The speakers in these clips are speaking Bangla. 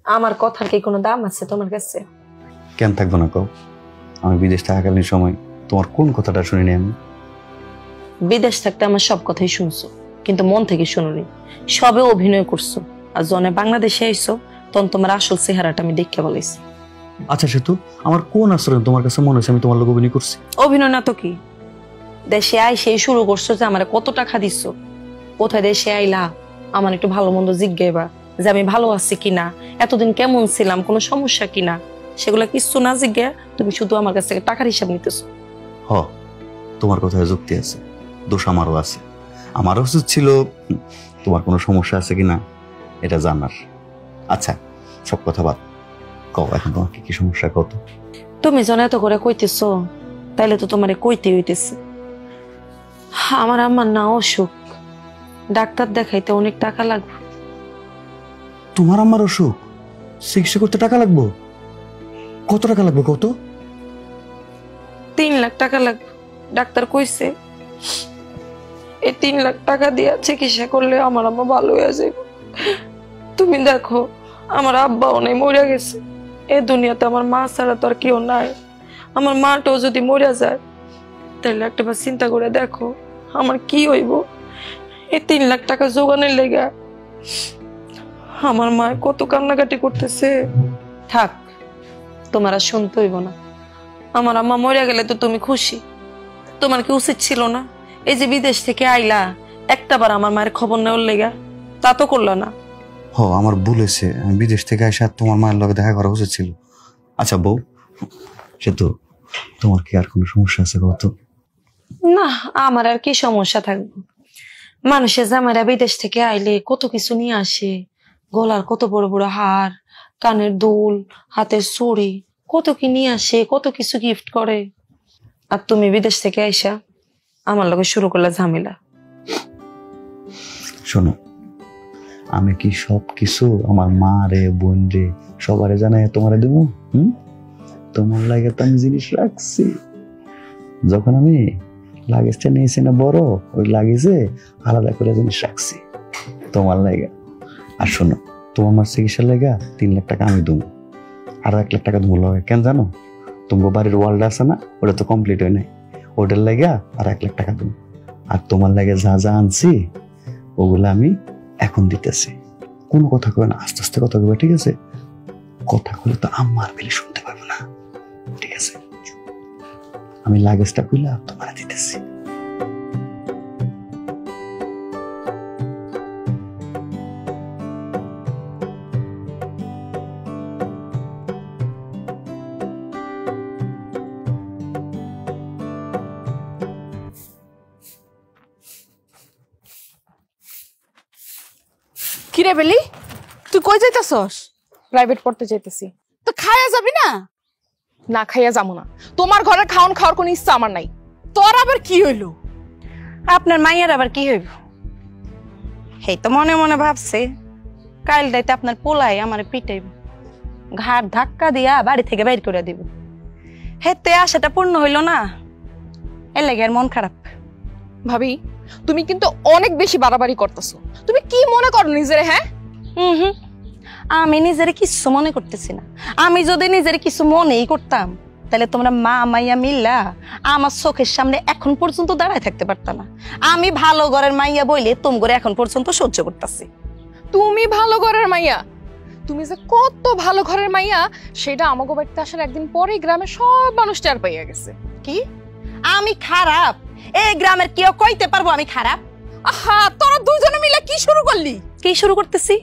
আমার কথার কি কোনো দাম আছে তোমার কাছে? কেন থাকবো না কও? আমি বিদেশ থাকাকালীন সময় তোমার কোন কথাটা শুনিনি আমি? বিদেশ থাকতে আমার সব কথাই শুনছো, কিন্তু মন থেকে শুনোনি। সবে অভিনয় করছো, আর জনে বাংলাদেশে আইসো তখন তোমার আসল চেহারাটা আমি দেখে বলেছি। আচ্ছা সেতু, আমার কোন আচরণ তোমার কাছে মনে হচ্ছে আমি তোমার লোক অভিনয় করছি? অভিনয় না তো কি? দেশে আইসে শুরু করছো যে আমার কত টাকা দিচ্ছ, কোথায় দেশে আইলা আমার একটু ভালো মন্দ জিজ্ঞাইবা যে আমি ভালো আছি কিনা, এতদিন কেমন ছিলাম, কোনো সমস্যা কিনা, সেগুলো কিচ্ছু না জিজ্ঞা তুমি শুধু আমার কাছ থেকে টাকার হিসাব নিতেছো। হ, তোমার কথায় যুক্তি আছে, দোষ আমারও আছে। আমারও উচিত ছিল তোমার কোনো সমস্যা আছে কিনা এটা জানার। আচ্ছা সব কথা বাদ, কও এখন তোমার কি কি সমস্যা কত? তুমি জন এত করে কইতেছো, তাইলে তো তোমারে কইতে হইতেছে। আমার আম্মার না অসুখ, ডাক্তার দেখাইতে অনেক টাকা লাগবে। তোমার আমার অসুখ, চিকিৎসা করতে টাকা লাগবো? কত টাকা লাগবে কত? 3 লাখ টাকা লাগবে। ডাক্তার কইছে এই 3 লাখ টাকা দিয়ে চিকিৎসা করলে আমার আম্মা ভালো হয়ে যাবে। তুমি দেখো আমার আব্বা অনেক মরে গেছে, এই দুনিয়াতে আমার মা ছাড়া তো আর কেউ নাই। আমার মাটাও যদি মরে যায় তাহলে একটাবার চিন্তা করে দেখো আমার কি হইব। এই 3 লাখ টাকা জোগানের লেগা আমার মা কত কান্নাকাটি করতেছে। থাক, তোমার আর শুনতে হইব না। আমার আম্মা মরে গেলে তো তুমি খুশি, তোমার কি উচিত ছিল না এই যে বিদেশ থেকে আইলা একটাবার আমার মায়ের খবর নেওয়ার লেগা? তা তো করলা না। হ, আমার ভুল হয়েছে, আমি বিদেশ থেকে এসে তোমার মায়ের লগে দেখা করা উচিত ছিল। আচ্ছা বউ, সে তো তোমার কি আর কোনো সমস্যা আছে কত? না, আমার আর কি সমস্যা থাকবে? মানুষের জামাইরা বিদেশ থেকে আইলে কত কিছু নিয়ে আসে, গলার কত বড় বড় হার, কানের দুল, হাতের চুড়ি, কত কি নিয়ে আসে, কত কিছু গিফট করে। আর তুমি বিদেশ থেকে আইসা আমার লগে শুরু করলে ঝামেলা। শোনো, আমি কি সব কিছু আমার মা রে বোন রে সবারে জানাই তোমারে দেবো? তোমার লাগে তো আমি জিনিস রাখছি। যখন আমি লাগেজটা নিয়েছি না বড়, ওই লাগেজে আলাদা করে জিনিস রাখছি তোমার লাগে। আর শোনো, তোমার মার চিকিৎসার লেগা 3 লাখ টাকা আমি দেবো, আর 1 লাখ টাকা দেবো লাগে। কেন জানো? তোমার বাড়ির ওয়ার্ল্ড আছে না, ওটা তো কমপ্লিট হয় নাই, ওটার লেগা আর 1 লাখ টাকা দেবো। আর তোমার লাগে যা যা আনছি ওগুলো আমি এখন দিতেছি। কোনো কথা কবে না, আস্তে আস্তে কথা কবে, ঠিক আছে? কথা কলে তো আম্মার বেলে শুনতে পারবো না, ঠিক আছে? আমি লাগেজটা খুলে তোমার দিতেছি। কিরে বেলি, তুই কই যাইতাছস? প্রাইভেট পড়তে চাইতেছি। তো খাইয়া যাবি না? না খাইয়া যাবো না, তোমার ঘরে খাওয়ার কোনো ইচ্ছা আমার নাই। তোর আবার কি হইলো? আপনার মাইয়ার আবার কি হইব? সেই তো মনে মনে ভাবছে কাল রাইতে আপনার পোলাই আমার পিটাইব, ঘাট ধাক্কা দিয়া বাড়ি থেকে বাইর করে দিব। হেতে আশাটা পূর্ণ হইল না, এর লাগে আর মন খারাপ। ভাবি, তুমি কিন্তু অনেক বেশি বাড়াবাড়ি করতেছো। তুমি কি মনে করো নিজেরে? হ্যাঁ, আমি নিজের কিছু মনে করতেছি না। আমি যদি নিজের কিছু মনেই করতাম তাহলে তোমরা মা মাইয়া মিল্লা আমার চোখের সামনে এখন পর্যন্ত দাঁড়ায় থাকতে পারতাম না। আমি ভালো ঘরের মাইয়া বইলে তোম করে এখন পর্যন্ত সহ্য করতেছি। তুমি ভালো ঘরের মাইয়া? তুমি যে কত ভালো ঘরের মাইয়া সেটা আমাকে বাড়িতে আসার একদিন পরে গ্রামের সব মানুষ টের পাইয়া গেছে। কি আমি খারাপ? এই গ্রামের কেউ কইতে পারবো আমি খারাপ? আহা, তোরা দুইজনে মিলে কি শুরু করলি? কি শুরু করতেছি?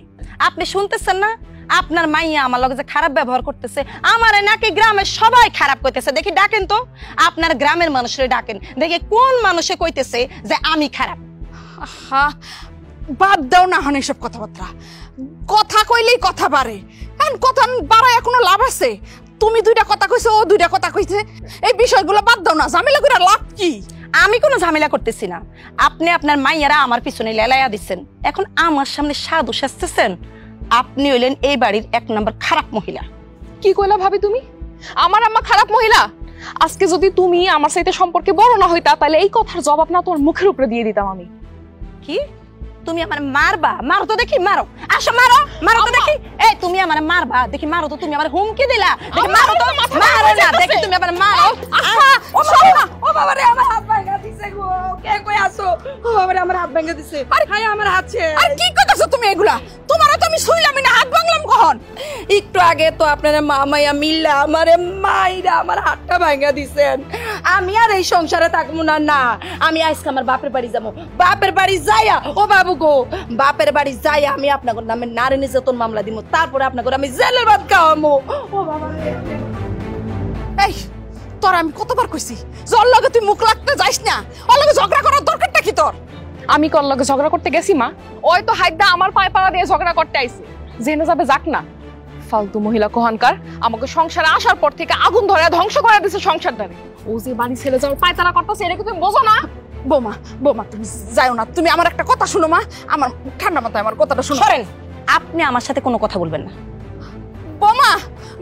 আপনি শুনতেছেন না? আপনার মাইয়া আমার লগে যে খারাপ ব্যবহার করতেছে, আমার নাকি গ্রামের সবাই খারাপ কইতেছে। দেখি ডাকেন তো, আপনার গ্রামের মানুষরে ডাকেন, দেখি কোন মানুষে কইতেছে যে আমি খারাপ। আহা, বাদ দাও না হন এসব কথাবার্তা। কথা কইলেই কথা বাড়ে, কারণ কথা বাড়ায় কোনো লাভ আছে? তুমি দুইটা কথা কইছো, ও দুইটা কথা কইছে, এই বিষয়গুলো বাদ দাও না। ঝামেলা করে লাভ কি? আমি কোনো ঝামেলা করতেছি না। আপনি আপনার মাইয়ারা আমার পিছনে লেলাইয়া দিচ্ছেন, এখন আমার সামনে সাধু সাজতেছেন। আপনি হইলেন এই বাড়ির 1 নম্বর খারাপ মহিলা। কি কইলা ভাবি তুমি? আমার আম্মা খারাপ মহিলা? আজকে যদি তুমি আমার সাথে সম্পর্কে বড় না হইতা তাহলে এই কথার জবাব না তোমার মুখের উপরে দিয়ে দিতাম আমি। কি তুমি আমার মারবা? মারো তো দেখি, মারো, আসো মারো, মারো তো দেখি। এই তুমি আমার মারবা দেখি, মারো তো, তুমি আমার হুমকি দিলা দেখি, মারো তো, মারো না দেখি, তুমি আমার মারো। ও বাবা না, ও বাবা রে, আমার হাত ভাঙা দিছে গো। কে কই আসো? ও বাবা রে, আমার হাত ভাঙা দিছে। আরে হায়, আমার হাত ছেড়ে। আর কি কইতাছো তুমি এগুলা? তোমারও তো আমি শুইলামই না, হাত ভাঙলাম কখন? একটু আগে তো আপনারা মা মাইয়া মিল্লা আমারে মাইরা আমার হাতটা ভাঙা দিছেন। আমি আর এই সংসারে থাকবো না। না, আমি আজকে আমার বাপের বাড়ি যাবো। বাপের বাড়ি যাইয়া, ও বাবু গো, বাপের বাড়ি যাইয়া আমি আপনাদের নামে নারী নির্যাতন মামলা দিব। তারপরে আপনাদের আমি জেলের ভাত খাওয়াবো। ও বাবা রে। এই তোর আমি কতবার কইছি জল লগে তুই মুখ লাগতে যাইস না, ওর লগে ঝগড়া করার দরকারটা কি তোর? আমি কল লগে ঝগড়া করতে গেছি মা? ওই তো হাইদা আমার পায়ে পাড়া দিয়ে ঝগড়া করতে আইছে। জেনে যাবে যাক না, ফালতু মহিলা কোহানকার আমাকে সংসারে আসার পর থেকে আগুন ধরে ধ্বংস করে দিছে সংসারটারে। ও যে বাড়ি ছেড়ে যাওয়ার পায়তারা করতেছে, এটা কি তুমি বোঝো না? বৌমা, বৌমা তুমি যাও না, তুমি আমার একটা কথা শুনো মা, আমার ঠান্ডা মাথায় আমার কথাটা শুনো। সরেন, আপনি আমার সাথে কোনো কথা বলবেন না। বৌমা,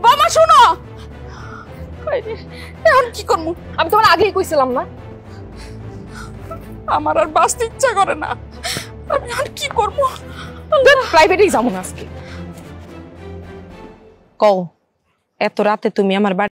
বৌমা শুনো। হায়রে, এখন কি করবো? আমি তোমার আগেই কইছিলাম না? আমার আর বাঁচতে ইচ্ছা করে না, আমি আর কি করবো? প্রাইভেটেই যাবো না আজকে। কও, এত রাতে তুমি আমার বাড়ি